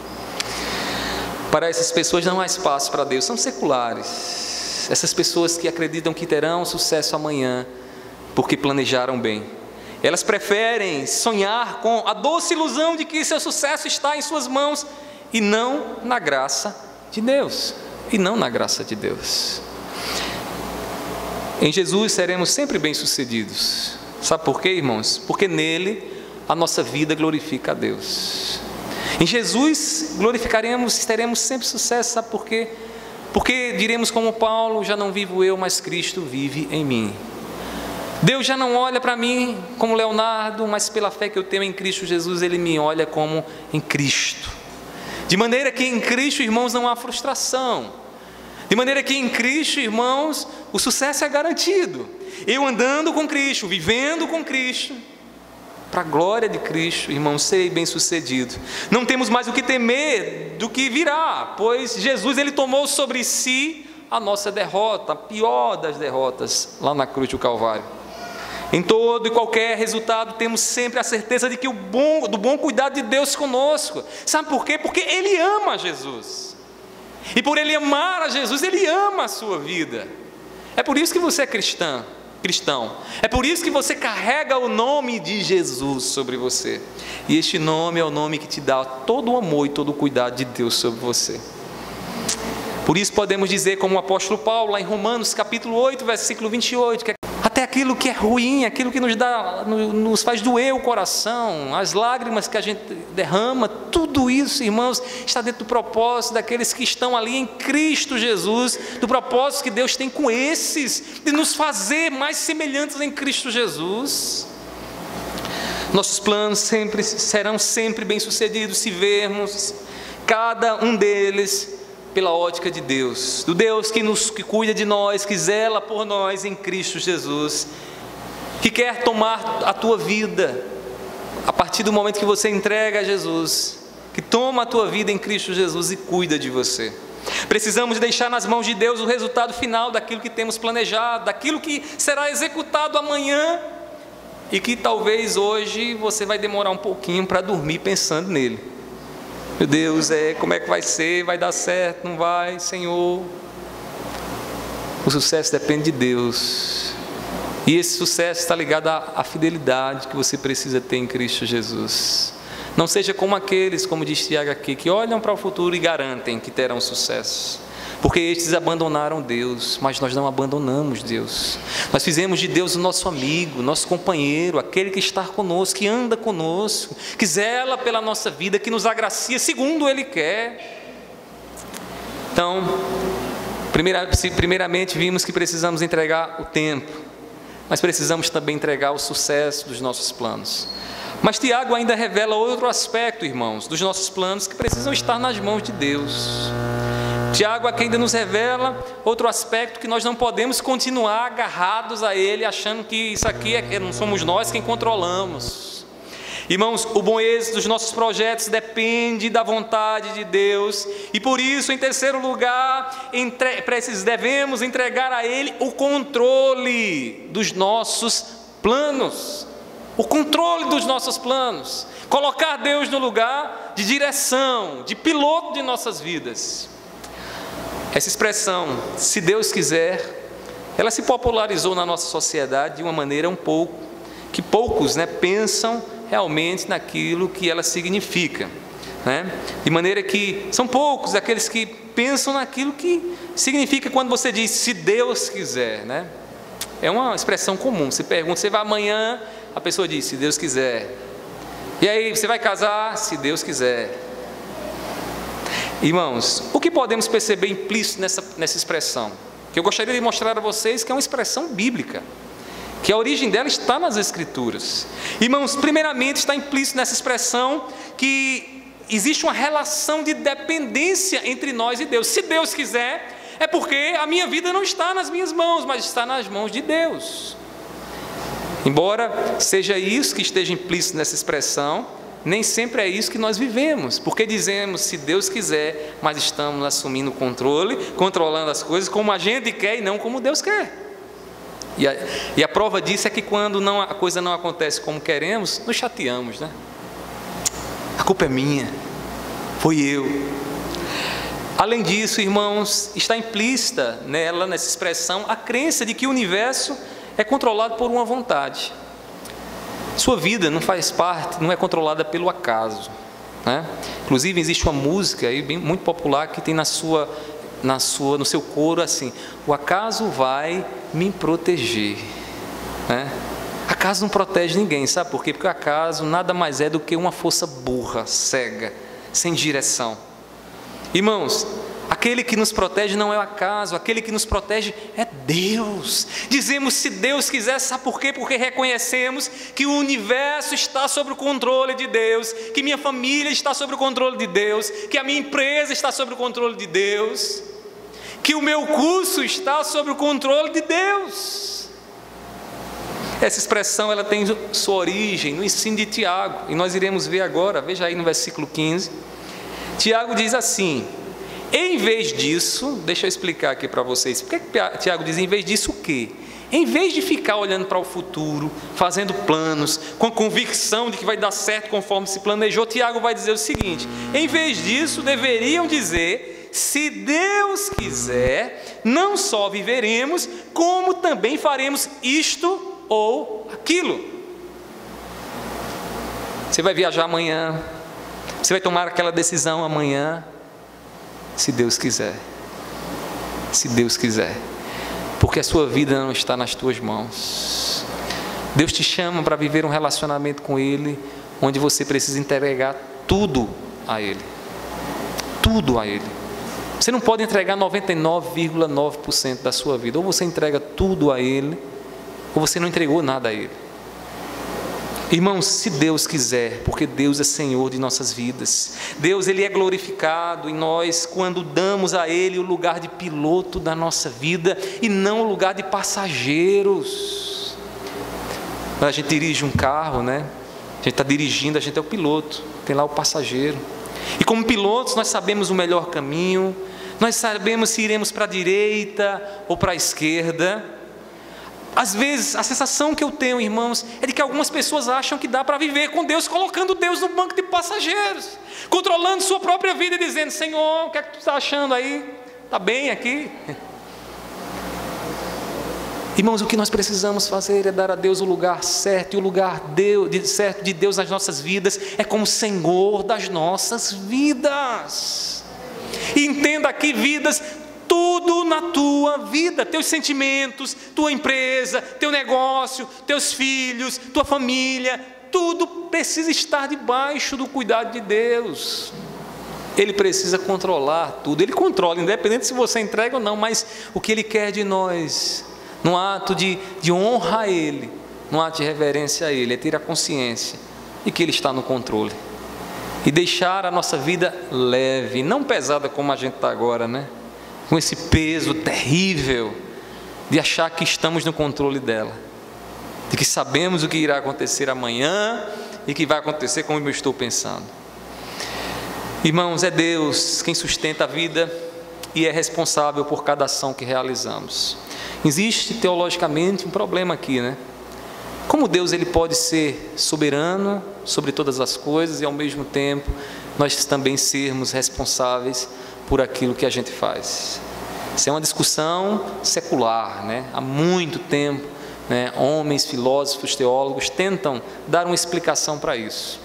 Para essas pessoas não há espaço para Deus, são seculares. Essas pessoas que acreditam que terão sucesso amanhã, porque planejaram bem. Elas preferem sonhar com a doce ilusão de que seu sucesso está em suas mãos, e não na graça de Deus. E não na graça de Deus. Em Jesus seremos sempre bem-sucedidos. Sabe por quê, irmãos? Porque nele a nossa vida glorifica a Deus. Em Jesus glorificaremos, teremos sempre sucesso. Sabe por quê? Porque diremos como Paulo: já não vivo eu, mas Cristo vive em mim. Deus já não olha para mim como Leonardo, mas pela fé que eu tenho em Cristo Jesus, Ele me olha como em Cristo. De maneira que em Cristo, irmãos, não há frustração. De maneira que em Cristo, irmãos, o sucesso é garantido. Eu andando com Cristo, vivendo com Cristo, para a glória de Cristo, irmãos, serei bem-sucedido. Não temos mais o que temer do que virá, pois Jesus, Ele tomou sobre si a nossa derrota, a pior das derrotas, lá na cruz do Calvário. Em todo e qualquer resultado, temos sempre a certeza de que do bom cuidado de Deus conosco. Sabe por quê? Porque Ele ama Jesus. E por Ele amar a Jesus, Ele ama a sua vida. É por isso que você é cristão. cristão. É por isso que você carrega o nome de Jesus sobre você. E este nome é o nome que te dá todo o amor e todo o cuidado de Deus sobre você. Por isso podemos dizer, como o apóstolo Paulo, lá em Romanos capítulo 8, versículo 28, que até aquilo que é ruim, aquilo que nos faz doer o coração, as lágrimas que a gente derrama, tudo isso, irmãos, está dentro do propósito daqueles que estão ali em Cristo Jesus, do propósito que Deus tem com esses, de nos fazer mais semelhantes em Cristo Jesus. Nossos planos serão sempre bem-sucedidos se vermos cada um deles pela ótica de Deus, do Deus que cuida de nós, que zela por nós em Cristo Jesus, que quer tomar a tua vida, a partir do momento que você entrega a Jesus, que toma a tua vida em Cristo Jesus e cuida de você. Precisamos deixar nas mãos de Deus o resultado final daquilo que temos planejado, daquilo que será executado amanhã, e que talvez hoje você vai demorar um pouquinho para dormir pensando nele. Meu Deus, como é que vai ser? Vai dar certo? Não vai, Senhor? O sucesso depende de Deus. E esse sucesso está ligado à fidelidade que você precisa ter em Cristo Jesus. Não seja como aqueles, como diz Tiago aqui, que olham para o futuro e garantem que terão sucesso. Porque estes abandonaram Deus, mas nós não abandonamos Deus. Nós fizemos de Deus o nosso amigo, nosso companheiro, aquele que está conosco, que anda conosco, que zela pela nossa vida, que nos agracia segundo Ele quer. Então, primeiramente vimos que precisamos entregar o tempo, mas precisamos também entregar o sucesso dos nossos planos. Mas Tiago ainda revela outro aspecto, irmãos, dos nossos planos que precisam estar nas mãos de Deus. Tiago aqui ainda nos revela outro aspecto, que nós não podemos continuar agarrados a ele, achando que isso aqui não somos nós quem controlamos. Irmãos, o bom êxito dos nossos projetos depende da vontade de Deus, e por isso, em terceiro lugar, devemos entregar a Ele o controle dos nossos planos. O controle dos nossos planos. Colocar Deus no lugar de direção, de piloto de nossas vidas. Essa expressão, se Deus quiser, ela se popularizou na nossa sociedade de uma maneira que poucos pensam realmente naquilo que ela significa, de maneira que são poucos aqueles que pensam naquilo que significa quando você diz se Deus quiser, É uma expressão comum. Você pergunta, você vai amanhã, a pessoa diz, se Deus quiser. E aí, você vai casar? Se Deus quiser. Irmãos, o que podemos perceber implícito nessa expressão? Que eu gostaria de mostrar a vocês que é uma expressão bíblica, que a origem dela está nas Escrituras. Irmãos, primeiramente está implícito nessa expressão que existe uma relação de dependência entre nós e Deus. Se Deus quiser, é porque a minha vida não está nas minhas mãos, mas está nas mãos de Deus. Embora seja isso que esteja implícito nessa expressão, nem sempre é isso que nós vivemos, porque dizemos se Deus quiser, mas estamos assumindo o controle, controlando as coisas como a gente quer e não como Deus quer. E a prova disso é que quando a coisa não acontece como queremos, nos chateamos, A culpa é minha, foi eu. Além disso, irmãos, está implícita nessa expressão, a crença de que o universo é controlado por uma vontade. Sua vida não é controlada pelo acaso, Inclusive existe uma música aí muito popular que tem no seu coro assim: o acaso vai me proteger, Acaso não protege ninguém, sabe por quê? Porque o acaso nada mais é do que uma força burra, cega, sem direção. Irmãos, aquele que nos protege não é o acaso, aquele que nos protege é Deus. Dizemos se Deus quiser, sabe por quê? Porque reconhecemos que o universo está sob o controle de Deus, que minha família está sob o controle de Deus, que a minha empresa está sob o controle de Deus, que o meu curso está sob o controle de Deus. Essa expressão ela tem sua origem no ensino de Tiago, e nós iremos ver agora, veja aí no versículo 15. Tiago diz assim: em vez disso, deixa eu explicar aqui para vocês, por que Tiago diz em vez disso o quê? Em vez de ficar olhando para o futuro, fazendo planos, com a convicção de que vai dar certo conforme se planejou, Tiago vai dizer o seguinte: em vez disso, deveriam dizer, se Deus quiser, não só viveremos, como também faremos isto ou aquilo. Você vai viajar amanhã, você vai tomar aquela decisão amanhã, se Deus quiser. Se Deus quiser. Porque a sua vida não está nas tuas mãos. Deus te chama para viver um relacionamento com Ele, onde você precisa entregar tudo a Ele. Tudo a Ele. Você não pode entregar 99,9% da sua vida. Ou você entrega tudo a Ele, ou você não entregou nada a Ele. Irmãos, se Deus quiser, porque Deus é Senhor de nossas vidas. Deus, Ele é glorificado em nós quando damos a Ele o lugar de piloto da nossa vida e não o lugar de passageiros. Quando a gente dirige um carro, né? A gente está dirigindo, a gente é o piloto, tem lá o passageiro. E como pilotos nós sabemos o melhor caminho, nós sabemos se iremos para a direita ou para a esquerda. Às vezes, a sensação que eu tenho, irmãos, é de que algumas pessoas acham que dá para viver com Deus, colocando Deus no banco de passageiros, controlando sua própria vida e dizendo: Senhor, o que é que tu está achando aí? Está bem aqui? Irmãos, o que nós precisamos fazer é dar a Deus o lugar certo, e o lugar certo de Deus nas nossas vidas é como Senhor das nossas vidas. E entenda aqui, vidas, tudo na tua vida, teus sentimentos, tua empresa, teu negócio, teus filhos, tua família, tudo precisa estar debaixo do cuidado de Deus. Ele precisa controlar tudo, Ele controla, independente se você entrega ou não, mas o que Ele quer de nós, num ato de honra a Ele, num ato de reverência a Ele, é ter a consciência de que Ele está no controle. E deixar a nossa vida leve, não pesada como a gente está agora, né? Com esse peso terrível de achar que estamos no controle dela, de que sabemos o que irá acontecer amanhã e que vai acontecer como eu estou pensando. Irmãos, é Deus quem sustenta a vida e é responsável por cada ação que realizamos. Existe teologicamente um problema aqui, né? Como Deus, Ele pode ser soberano sobre todas as coisas e ao mesmo tempo nós também sermos responsáveis por aquilo que a gente faz. Isso é uma discussão secular, né? Há muito tempo, né, homens, filósofos, teólogos tentam dar uma explicação para isso.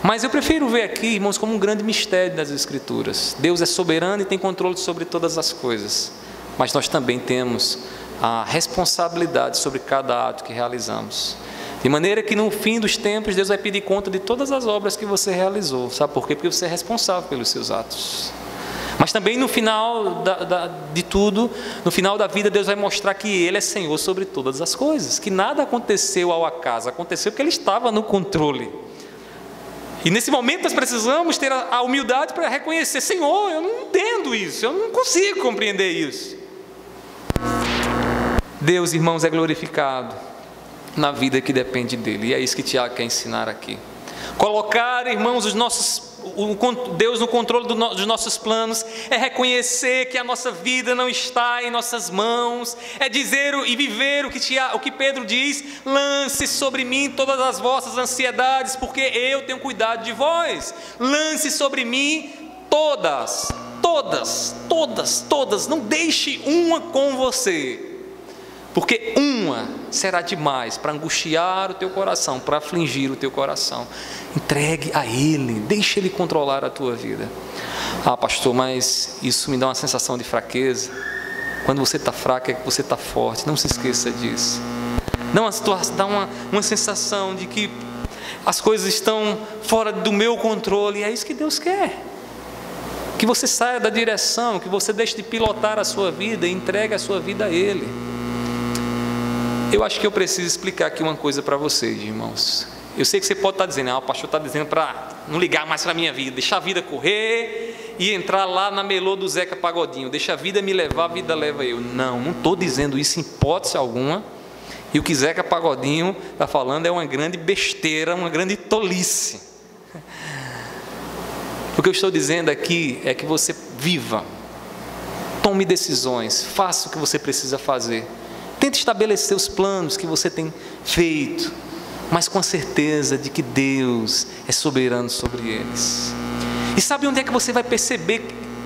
Mas eu prefiro ver aqui, irmãos, como um grande mistério das Escrituras. Deus é soberano e tem controle sobre todas as coisas, mas nós também temos a responsabilidade sobre cada ato que realizamos. De maneira que no fim dos tempos Deus vai pedir conta de todas as obras que você realizou. Sabe por quê? Porque você é responsável pelos seus atos. Mas também no final de tudo, no final da vida, Deus vai mostrar que Ele é Senhor sobre todas as coisas, que nada aconteceu ao acaso, aconteceu porque Ele estava no controle. E nesse momento nós precisamos ter a humildade para reconhecer: Senhor, eu não entendo isso, eu não consigo compreender isso. Deus, irmãos, é glorificado na vida que depende dEle, e é isso que Tiago quer ensinar aqui. Colocar, irmãos, Deus no controle dos nossos planos é reconhecer que a nossa vida não está em nossas mãos, é dizer e viver o que Pedro diz: lance sobre mim todas as vossas ansiedades, porque eu tenho cuidado de vós. Lance sobre mim todas, não deixe uma com você, porque uma será demais para angustiar o teu coração, para afligir o teu coração. Entregue a Ele, deixe Ele controlar a tua vida. Ah, pastor, mas isso me dá uma sensação de fraqueza. Quando você está fraco é que você está forte, não se esqueça disso. Dá uma sensação de que as coisas estão fora do meu controle, e é isso que Deus quer. Que você saia da direção, que você deixe de pilotar a sua vida e entregue a sua vida a Ele. Eu acho que eu preciso explicar aqui uma coisa para vocês, irmãos. Eu sei que você pode estar dizendo: o pastor está dizendo para não ligar mais para a minha vida, deixar a vida correr e entrar lá na melô do Zeca Pagodinho, deixa a vida me levar, a vida leva eu. Não estou dizendo isso em hipótese alguma, e o que Zeca Pagodinho está falando é uma grande besteira, uma grande tolice. O que eu estou dizendo aqui é que você viva, tome decisões, faça o que você precisa fazer. Tente estabelecer os planos que você tem feito, mas com a certeza de que Deus é soberano sobre eles. E sabe onde é que você vai perceber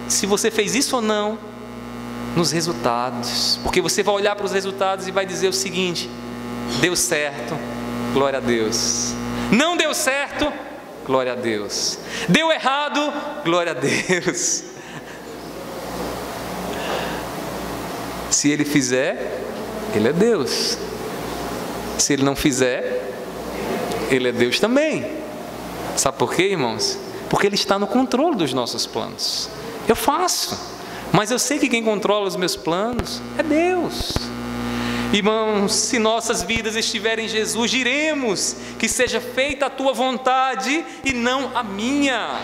se você fez isso ou não nos resultados, porque você vai olhar para os resultados e vai dizer o seguinte: deu certo, glória a Deus. Não deu certo, glória a Deus. Deu errado, glória a Deus. Se Ele fizer, Ele é Deus. Se Ele não fizer, Ele é Deus também. Sabe por quê, irmãos? Porque Ele está no controle dos nossos planos. Eu faço, mas eu sei que quem controla os meus planos é Deus. Irmãos, se nossas vidas estiverem em Jesus, diremos que seja feita a tua vontade e não a minha.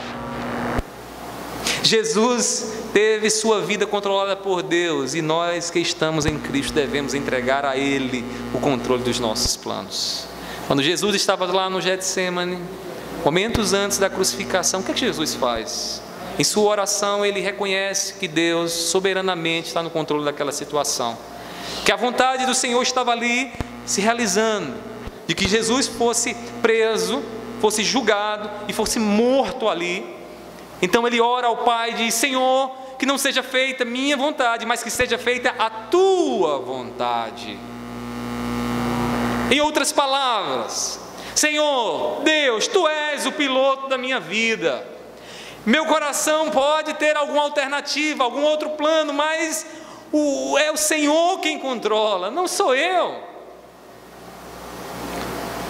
Jesus teve sua vida controlada por Deus, e nós que estamos em Cristo devemos entregar a Ele o controle dos nossos planos. Quando Jesus estava lá no Getsemane, momentos antes da crucificação, o que é que Jesus faz? Em sua oração ele reconhece que Deus soberanamente está no controle daquela situação, que a vontade do Senhor estava ali se realizando, de que Jesus fosse preso, fosse julgado e fosse morto ali. Então ele ora ao Pai e diz: Senhor, que não seja feita minha vontade, mas que seja feita a tua vontade. Em outras palavras, Senhor, Deus, Tu és o piloto da minha vida. Meu coração pode ter alguma alternativa, algum outro plano, mas é o Senhor quem controla, não sou eu.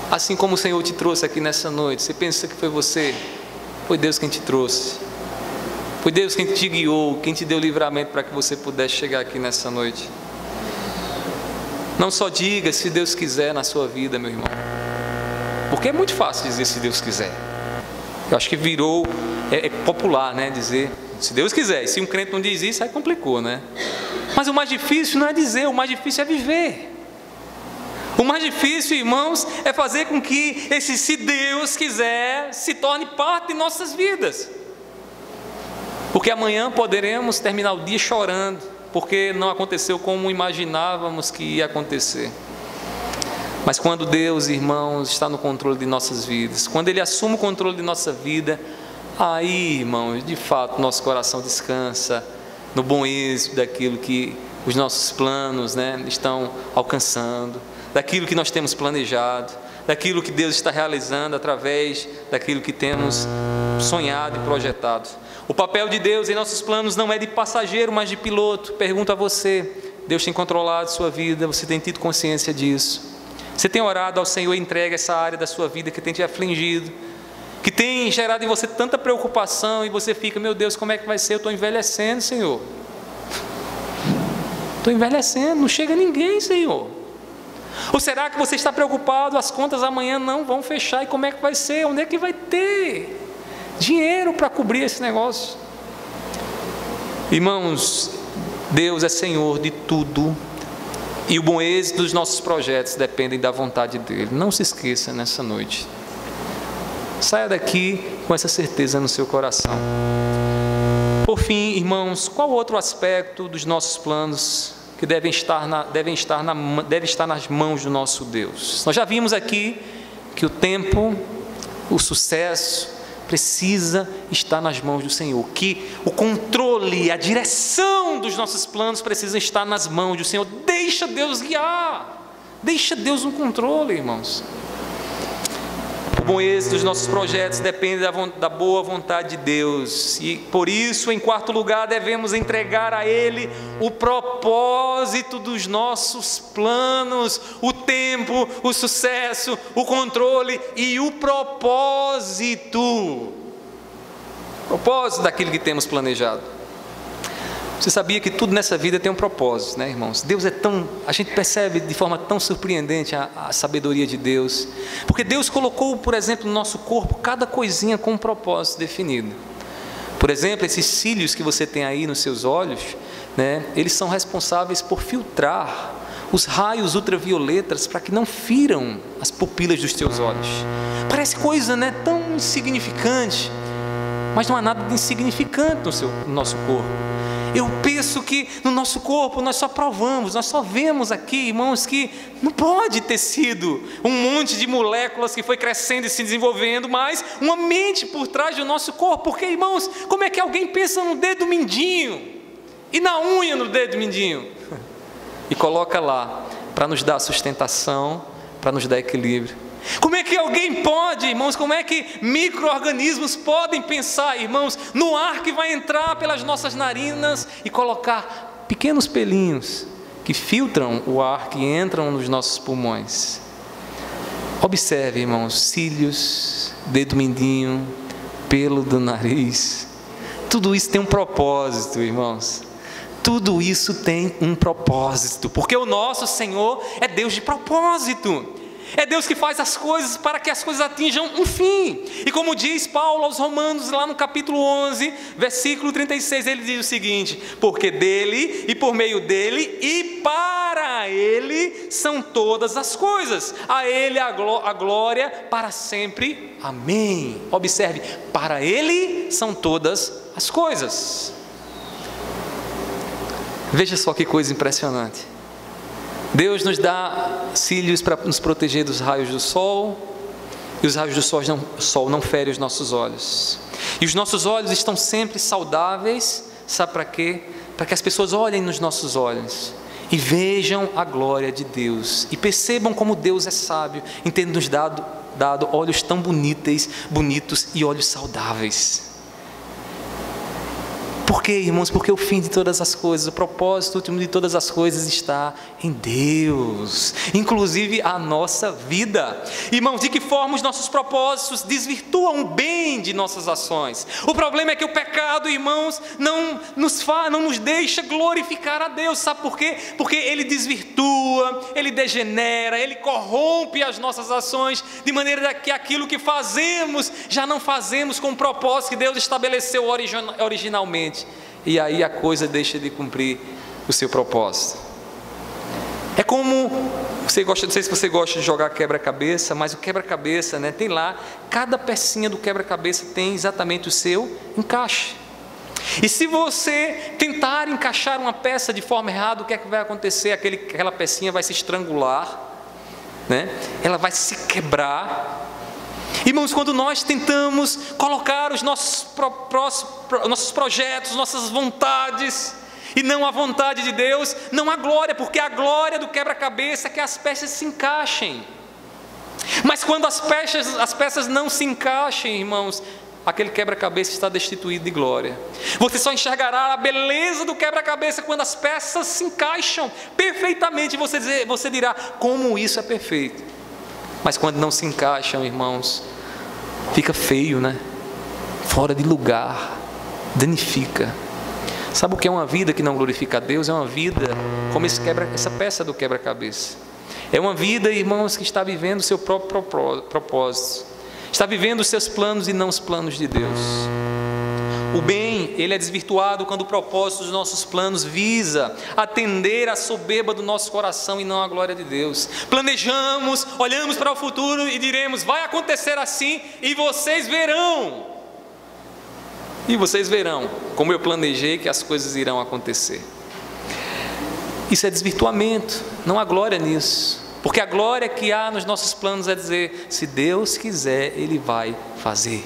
Assim como o Senhor te trouxe aqui nessa noite, você pensa que foi você? Foi Deus quem te trouxe. Foi Deus quem te guiou, quem te deu livramento para que você pudesse chegar aqui nessa noite. Não só diga se Deus quiser na sua vida, meu irmão, porque é muito fácil dizer se Deus quiser. Eu acho que virou popular, né, dizer se Deus quiser. E se um crente não diz isso, aí complicou, né? Mas o mais difícil não é dizer, o mais difícil é viver. O mais difícil, irmãos, é fazer com que esse se Deus quiser se torne parte de nossas vidas. Porque amanhã poderemos terminar o dia chorando, porque não aconteceu como imaginávamos que ia acontecer. Mas quando Deus, irmãos, está no controle de nossas vidas, quando Ele assume o controle de nossa vida, aí, irmãos, de fato, nosso coração descansa no bom êxito daquilo que os nossos planos, né, estão alcançando, daquilo que nós temos planejado, daquilo que Deus está realizando através daquilo que temos sonhado e projetado. O papel de Deus em nossos planos não é de passageiro, mas de piloto. Pergunto a você: Deus tem controlado sua vida? Você tem tido consciência disso? Você tem orado ao Senhor e entregue essa área da sua vida que tem te afligido, que tem gerado em você tanta preocupação, e você fica: meu Deus, como é que vai ser? Eu estou envelhecendo, Senhor. Estou envelhecendo, não chega ninguém, Senhor. Ou será que você está preocupado, as contas amanhã não vão fechar, e como é que vai ser? Onde é que vai ter dinheiro para cobrir esse negócio? Irmãos, Deus é Senhor de tudo, e o bom êxito dos nossos projetos dependem da vontade dEle. Não se esqueça nessa noite. Saia daqui com essa certeza no seu coração. Por fim, irmãos, qual outro aspecto dos nossos planos que deve estar nas mãos do nosso Deus? Nós já vimos aqui que o tempo, o sucesso, precisa estar nas mãos do Senhor, que o controle, a direção dos nossos planos precisa estar nas mãos do Senhor. Deixa Deus guiar, deixa Deus no controle, irmãos. O bom êxito dos nossos projetos depende da boa vontade de Deus, e por isso, em quarto lugar, devemos entregar a Ele o propósito dos nossos planos, o tempo, o sucesso, o controle e o propósito daquilo que temos planejado. Você sabia que tudo nessa vida tem um propósito, né, irmãos? Deus é tão... A gente percebe de forma tão surpreendente a sabedoria de Deus. Porque Deus colocou, por exemplo, no nosso corpo, cada coisinha com um propósito definido. Por exemplo, esses cílios que você tem aí nos seus olhos, né, eles são responsáveis por filtrar os raios ultravioletas para que não firam as pupilas dos teus olhos. Parece coisa, né, tão insignificante, mas não há nada de insignificante no nosso corpo. Eu penso que no nosso corpo nós só provamos, nós só vemos aqui, irmãos, que não pode ter sido um monte de moléculas que foi crescendo e se desenvolvendo, mas uma mente por trás do nosso corpo. Porque, irmãos, como é que alguém pensa no dedo mindinho e na unha no dedo mindinho e coloca lá para nos dar sustentação, para nos dar equilíbrio? Como é que alguém pode, irmãos, como é que micro-organismos podem pensar, irmãos, no ar que vai entrar pelas nossas narinas e colocar pequenos pelinhos que filtram o ar que entram nos nossos pulmões? Observe, irmãos, cílios, dedo mindinho, pelo do nariz, tudo isso tem um propósito, irmãos. Tudo isso tem um propósito, porque o nosso Senhor é Deus de propósito. É Deus que faz as coisas para que as coisas atinjam um fim. E como diz Paulo aos Romanos, lá no capítulo 11, versículo 36, ele diz o seguinte: porque dele, e por meio dele, e para ele, são todas as coisas. A ele a glória para sempre. Amém. Observe, para ele são todas as coisas. Veja só que coisa impressionante. Deus nos dá cílios para nos proteger dos raios do sol, e os raios do sol não ferem os nossos olhos. E os nossos olhos estão sempre saudáveis, sabe para quê? Para que as pessoas olhem nos nossos olhos e vejam a glória de Deus, e percebam como Deus é sábio em ter nos dado olhos tão bonitos e olhos saudáveis. Por quê, irmãos? Porque o fim de todas as coisas, o propósito último de todas as coisas está em Deus, inclusive a nossa vida. Irmãos, de que forma os nossos propósitos desvirtuam o bem de nossas ações? O problema é que o pecado, irmãos, não nos deixa glorificar a Deus. Sabe por quê? Porque ele desvirtua, ele degenera, ele corrompe as nossas ações, de maneira que aquilo que fazemos, já não fazemos com o propósito que Deus estabeleceu originalmente. E aí a coisa deixa de cumprir o seu propósito. É como, não sei se você gosta de jogar quebra-cabeça, mas o quebra-cabeça, né, tem lá, cada pecinha do quebra-cabeça tem exatamente o seu encaixe. E se você tentar encaixar uma peça de forma errada, o que é que vai acontecer? Aquela pecinha vai se estrangular, né? Ela vai se quebrar. Irmãos, quando nós tentamos colocar os nossos projetos, nossas vontades, e não a vontade de Deus, não há glória, porque a glória do quebra-cabeça é que as peças se encaixem. Mas quando as peças não se encaixem, irmãos, aquele quebra-cabeça está destituído de glória. Você só enxergará a beleza do quebra-cabeça quando as peças se encaixam perfeitamente. Você dirá, como isso é perfeito. Mas quando não se encaixam, irmãos, fica feio, né? Fora de lugar, danifica. Sabe o que é uma vida que não glorifica a Deus? É uma vida como essa peça do quebra-cabeça. É uma vida, irmãos, que está vivendo o seu próprio propósito. Está vivendo os seus planos e não os planos de Deus. O bem, ele é desvirtuado quando o propósito dos nossos planos visa atender à soberba do nosso coração e não à glória de Deus. Planejamos, olhamos para o futuro e diremos, vai acontecer assim, e vocês verão. E vocês verão como eu planejei que as coisas irão acontecer. Isso é desvirtuamento, não há glória nisso. Porque a glória que há nos nossos planos é dizer, se Deus quiser, Ele vai fazer.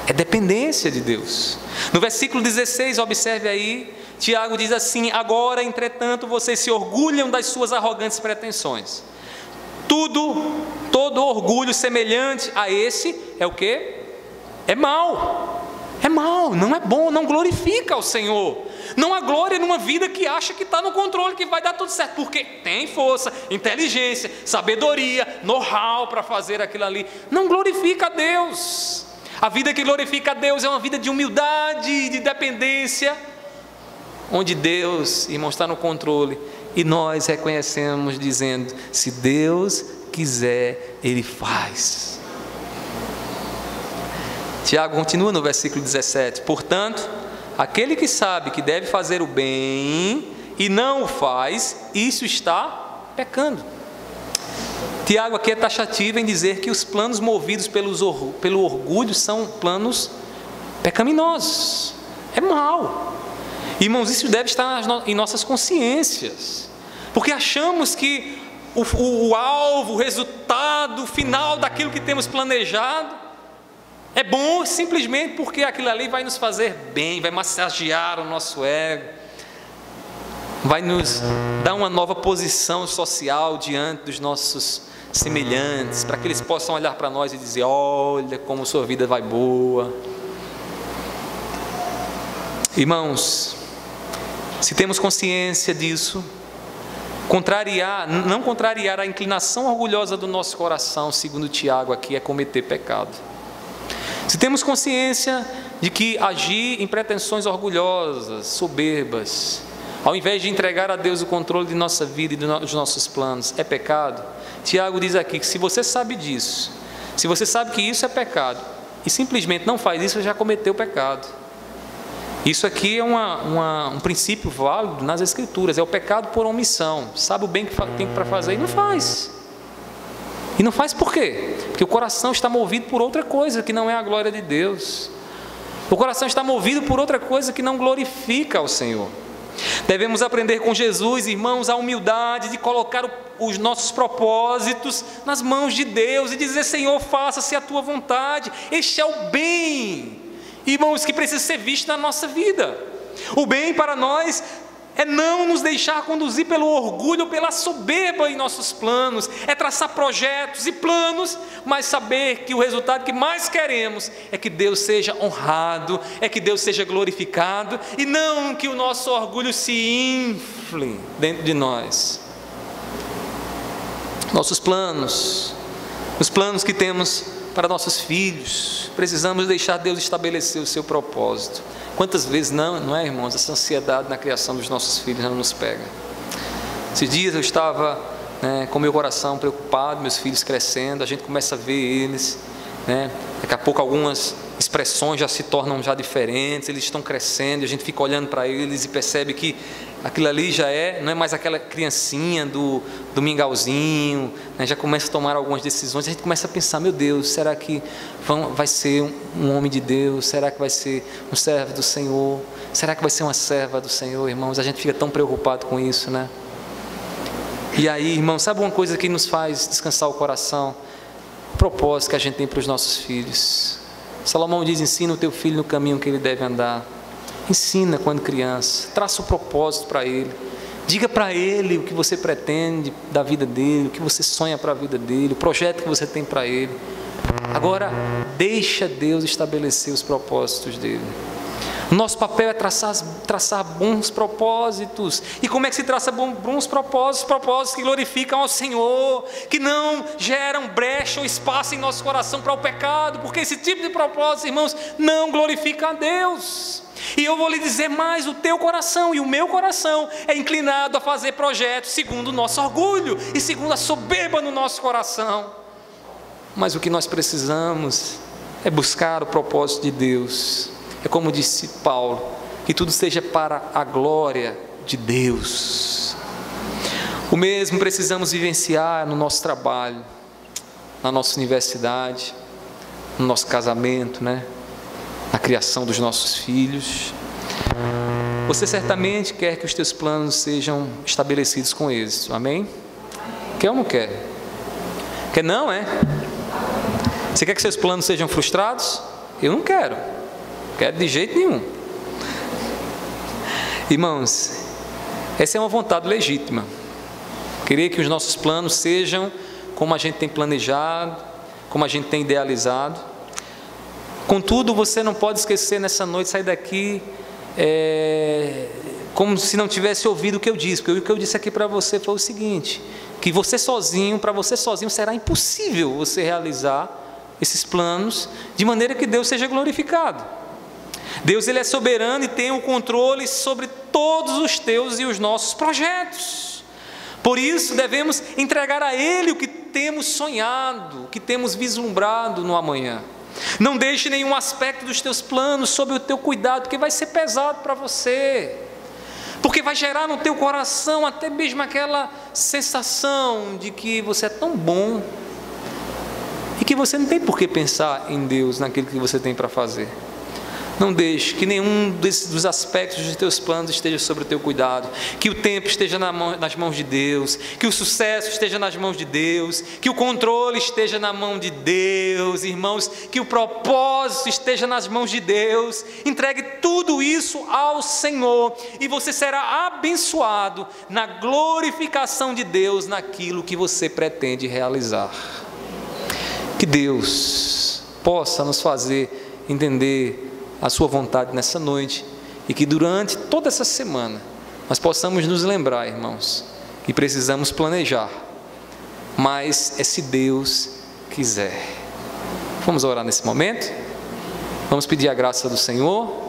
É dependência de Deus. No versículo 16, observe aí, Tiago diz assim, agora, entretanto, vocês se orgulham das suas arrogantes pretensões. Todo orgulho semelhante a esse é o quê? É mau. É mau, não é bom, não glorifica ao Senhor. Não há glória numa vida que acha que está no controle, que vai dar tudo certo, porque tem força, inteligência, sabedoria, know-how para fazer aquilo ali. Não glorifica a Deus. A vida que glorifica a Deus é uma vida de humildade, de dependência, onde Deus, irmão, está no controle, e nós reconhecemos dizendo, se Deus quiser, Ele faz. Tiago continua no versículo 17, portanto, aquele que sabe que deve fazer o bem e não o faz, isso está pecando. Tiago aqui é taxativo em dizer que os planos movidos pelo orgulho são planos pecaminosos. É mau. Irmãos, isso deve estar em nossas consciências, porque achamos que o alvo, o resultado final daquilo que temos planejado é bom simplesmente porque aquilo ali vai nos fazer bem, vai massagear o nosso ego, vai nos dar uma nova posição social diante dos nossos semelhantes, para que eles possam olhar para nós e dizer: olha como sua vida vai boa. Irmãos, se temos consciência disso, não contrariar a inclinação orgulhosa do nosso coração, segundo Tiago aqui, é cometer pecado. Se temos consciência de que agir em pretensões orgulhosas, soberbas, ao invés de entregar a Deus o controle de nossa vida e dos nossos planos, é pecado, Tiago diz aqui que se você sabe disso, se você sabe que isso é pecado, e simplesmente não faz isso, já cometeu pecado. Isso aqui é um princípio válido nas Escrituras, é o pecado por omissão. Sabe o bem que tem para fazer e não faz. E não faz por quê? Porque o coração está movido por outra coisa que não é a glória de Deus. O coração está movido por outra coisa que não glorifica ao Senhor. Devemos aprender com Jesus, irmãos, a humildade de colocar os nossos propósitos nas mãos de Deus e dizer: Senhor, faça-se a tua vontade. Este é o bem, irmãos, que precisa ser visto na nossa vida. O bem para nós é não nos deixar conduzir pelo orgulho ou pela soberba em nossos planos, é traçar projetos e planos, mas saber que o resultado que mais queremos é que Deus seja honrado, é que Deus seja glorificado, e não que o nosso orgulho se infle dentro de nós. Nossos planos, os planos que temos para nossos filhos, precisamos deixar Deus estabelecer o seu propósito. Quantas vezes não é, irmãos, essa ansiedade na criação dos nossos filhos não nos pega. Esses dias eu estava com meu coração preocupado, meus filhos crescendo, a gente começa a ver eles, daqui a pouco algumas expressões já se tornam já diferentes, eles estão crescendo, a gente fica olhando para eles e percebe que aquilo ali não é mais aquela criancinha do mingauzinho, já começa a tomar algumas decisões, a gente começa a pensar: meu Deus, será que vai ser um homem de Deus? Será que vai ser um servo do Senhor? Será que vai ser uma serva do Senhor, irmãos? A gente fica tão preocupado com isso, né? E aí, irmãos, sabe uma coisa que nos faz descansar o coração? O propósito que a gente tem para os nossos filhos. Salomão diz: ensina o teu filho no caminho que ele deve andar. Ensina quando criança, traça o propósito para ele, diga para ele o que você pretende da vida dele, o que você sonha para a vida dele, o projeto que você tem para ele. Agora, deixa Deus estabelecer os propósitos dele. O nosso papel é traçar bons propósitos. E como é que se traça bons propósitos? Propósitos que glorificam ao Senhor, que não geram brecha ou espaço em nosso coração para o pecado, porque esse tipo de propósito, irmãos, não glorifica a Deus. E eu vou lhe dizer mais: o teu coração e o meu coração é inclinado a fazer projetos segundo o nosso orgulho e segundo a soberba no nosso coração. Mas o que nós precisamos é buscar o propósito de Deus. É como disse Paulo, que tudo seja para a glória de Deus. O mesmo precisamos vivenciar no nosso trabalho, na nossa universidade, no nosso casamento, na criação dos nossos filhos. Você certamente quer que os teus planos sejam estabelecidos com êxito, amém? Quer ou não quer? Quer não, é? Você quer que seus planos sejam frustrados? Eu não quero. Quero de jeito nenhum. Irmãos, essa é uma vontade legítima. Querer que os nossos planos sejam como a gente tem planejado, como a gente tem idealizado. Contudo, você não pode esquecer nessa noite, sair daqui como se não tivesse ouvido o que eu disse, porque o que eu disse aqui para você foi o seguinte: que para você sozinho será impossível você realizar esses planos de maneira que Deus seja glorificado. Deus, Ele é soberano e tem o controle sobre todos os teus e os nossos projetos. Por isso devemos entregar a Ele o que temos sonhado, o que temos vislumbrado no amanhã. Não deixe nenhum aspecto dos teus planos sob o teu cuidado, porque vai ser pesado para você, porque vai gerar no teu coração até mesmo aquela sensação de que você é tão bom e que você não tem por que pensar em Deus naquilo que você tem para fazer. Não deixe que nenhum dos aspectos dos teus planos esteja sobre o teu cuidado. Que o tempo esteja nas mãos de Deus. Que o sucesso esteja nas mãos de Deus. Que o controle esteja na mão de Deus, irmãos. Que o propósito esteja nas mãos de Deus. Entregue tudo isso ao Senhor e você será abençoado na glorificação de Deus naquilo que você pretende realizar. Que Deus possa nos fazer entender a sua vontade nessa noite, e que durante toda essa semana nós possamos nos lembrar, irmãos, que precisamos planejar, mas é se Deus quiser. Vamos orar nesse momento? Vamos pedir a graça do Senhor.